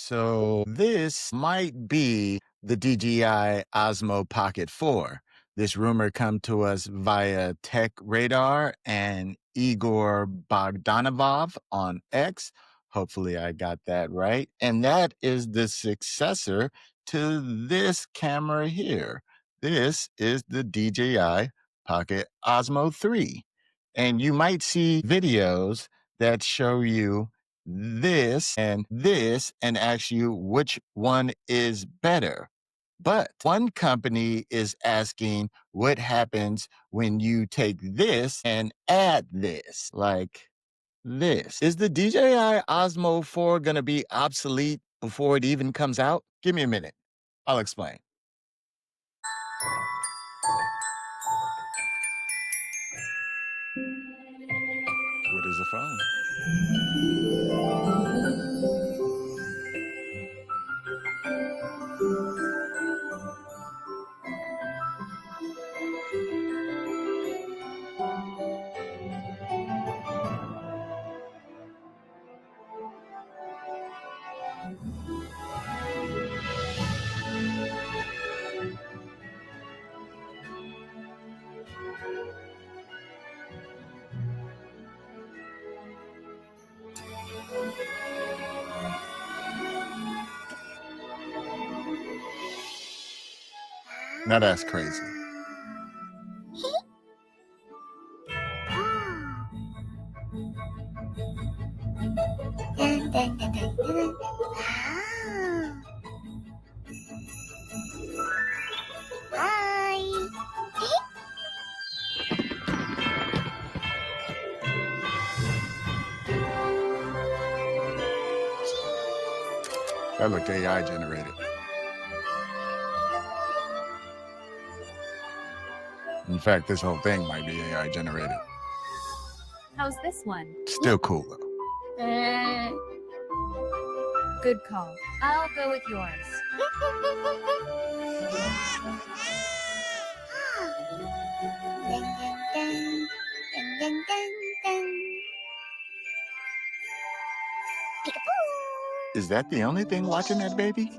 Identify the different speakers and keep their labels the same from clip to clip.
Speaker 1: So this might be the DJI Osmo Pocket 4. This rumor come to us via Tech Radar and Igor Bogdanovov on X. Hopefully I got that right. And that is the successor to this camera here. This is the DJI Pocket Osmo 3. And you might see videos that show you this and ask you which one is better. But one company is asking what happens when you take this and add this, like this. Is the DJI Osmo 4 going to be obsolete before it even comes out? Give me a minute. I'll explain. What is a phone? Now that's crazy. That looked AI generated. In fact, this whole thing might be AI generated.
Speaker 2: How's this one?
Speaker 1: Still cool though.
Speaker 2: Good call. I'll go with yours.
Speaker 1: Is that the only thing watching that baby?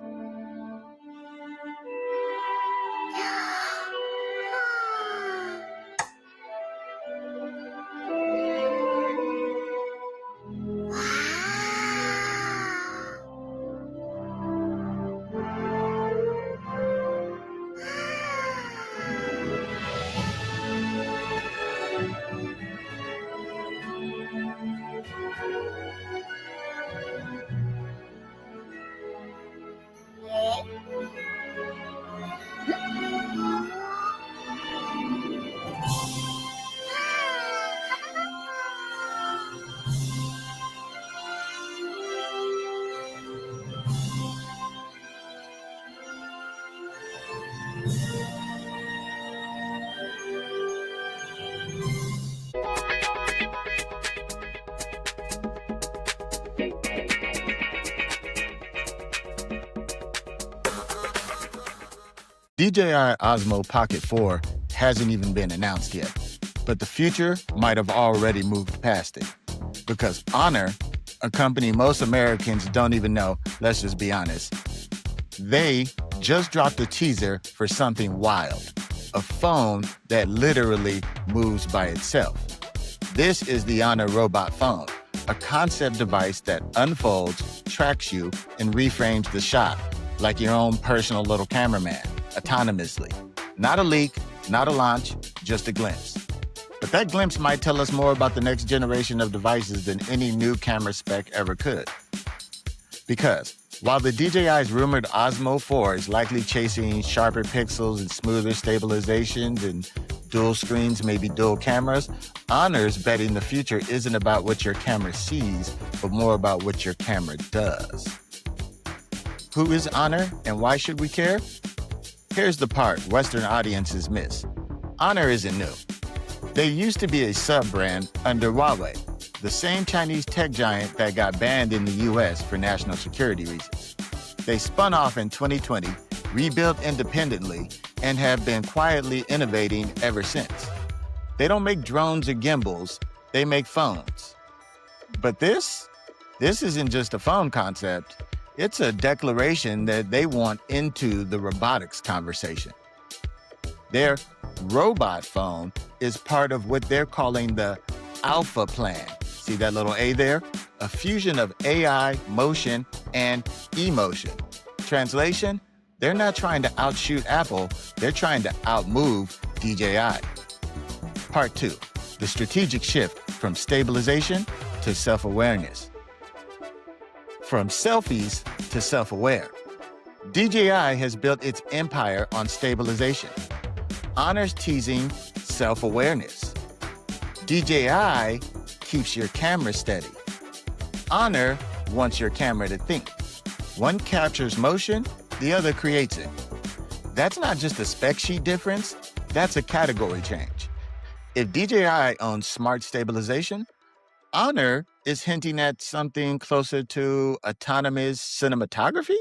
Speaker 1: DJI Osmo Pocket 4 hasn't even been announced yet, but the future might have already moved past it. Because Honor, a company most Americans don't even know, let's just be honest, they just dropped a teaser for something wild, a phone that literally moves by itself. This is the Honor Robot Phone, a concept device that unfolds, tracks you, and reframes the shot like your own personal little cameraman, autonomously. Not a leak, not a launch, just a glimpse. But that glimpse might tell us more about the next generation of devices than any new camera spec ever could. Because while the DJI's rumored Osmo 4 is likely chasing sharper pixels and smoother stabilizations and dual screens, maybe dual cameras, Honor's betting the future isn't about what your camera sees, but more about what your camera does. Who is Honor and why should we care? Here's the part Western audiences miss. Honor isn't new. They used to be a sub-brand under Huawei, the same Chinese tech giant that got banned in the US for national security reasons. They spun off in 2020, rebuilt independently, and have been quietly innovating ever since. They don't make drones or gimbals, they make phones. But this isn't just a phone concept, It's a declaration that they want into the robotics conversation. Their robot phone is part of what they're calling the Alpha Plan. See that little A there? A fusion of AI, motion, and emotion. Translation, they're not trying to outshoot Apple, they're trying to outmove DJI. Part 2, the strategic shift from stabilization to self-awareness. From selfies to self-aware. DJI has built its empire on stabilization. Honor's teasing self-awareness. DJI keeps your camera steady. Honor wants your camera to think. One captures motion, the other creates it. That's not just a spec sheet difference, that's a category change. If DJI owns smart stabilization, Honor is hinting at something closer to autonomous cinematography?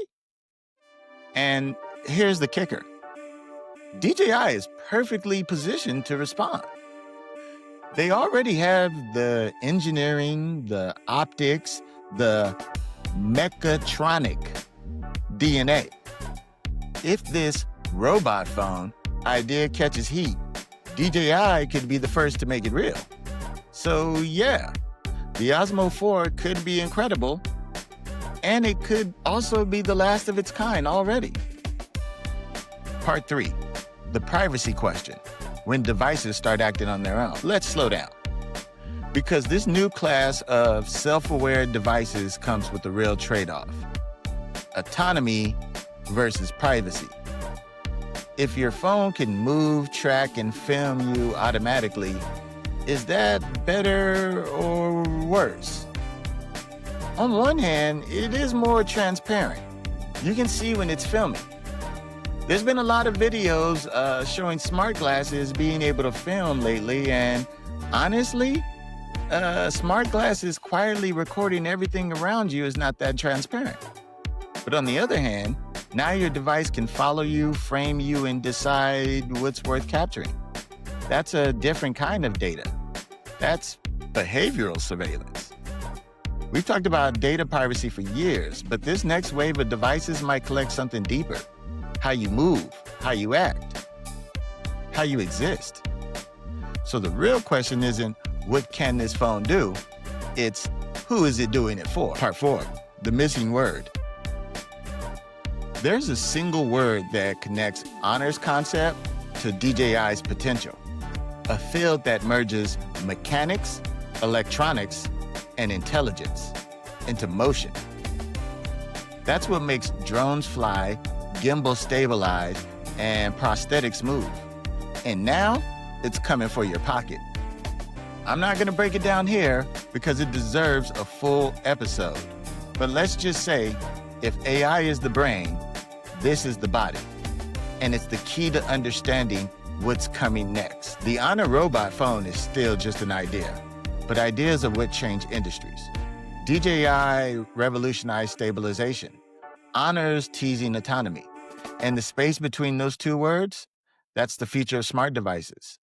Speaker 1: And here's the kicker. DJI is perfectly positioned to respond. They already have the engineering, the optics, the mechatronic DNA. If this robot phone idea catches heat, DJI could be the first to make it real. So yeah, the Osmo 4 could be incredible, and it could also be the last of its kind already. Part 3, the privacy question, when devices start acting on their own. Let's slow down, because this new class of self-aware devices comes with a real trade-off. Autonomy versus privacy. If your phone can move, track, and film you automatically, is that better or worse? On one hand, it is more transparent. You can see when it's filming. There's been a lot of videos showing smart glasses being able to film lately, and honestly, smart glasses quietly recording everything around you is not that transparent. But on the other hand, now your device can follow you, frame you, and decide what's worth capturing. That's a different kind of data. That's behavioral surveillance. We've talked about data privacy for years, but this next wave of devices might collect something deeper. How you move, how you act, how you exist. So the real question isn't, what can this phone do? It's, who is it doing it for? Part 4, the missing word. There's a single word that connects Honor's concept to DJI's potential. A field that merges mechanics, electronics, and intelligence into motion. That's what makes drones fly, gimbal stabilize, and prosthetics move. And now, it's coming for your pocket. I'm not gonna break it down here because it deserves a full episode. But let's just say, if AI is the brain, this is the body. And it's the key to understanding what's coming next. The Honor robot phone is still just an idea, but ideas are what change industries. DJI revolutionized stabilization. Honor's teasing autonomy. And the space between those two words, that's the future of smart devices.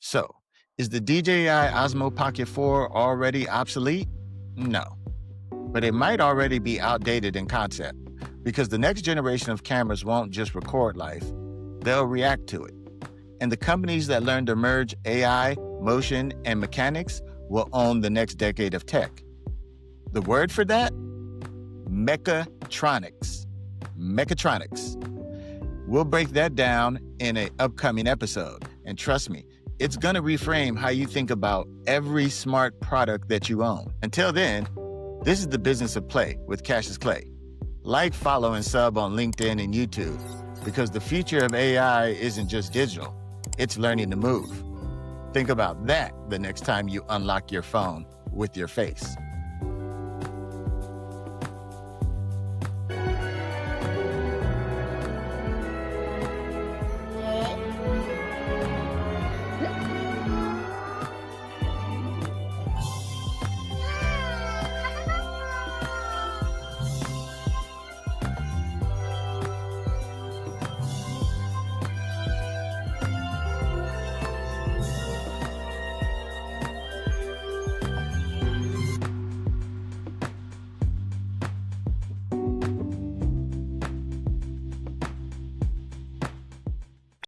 Speaker 1: So, is the DJI Osmo Pocket 4 already obsolete? No. But it might already be outdated in concept, because the next generation of cameras won't just record life, they'll react to it. And the companies that learn to merge AI, motion, and mechanics will own the next decade of tech. The word for that? Mechatronics. Mechatronics. We'll break that down in an upcoming episode. And trust me, it's gonna reframe how you think about every smart product that you own. Until then, this is The Business of Play with Cassius Clay. Like, follow, and sub on LinkedIn and YouTube, because the future of AI isn't just digital, it's learning to move. Think about that the next time you unlock your phone with your face.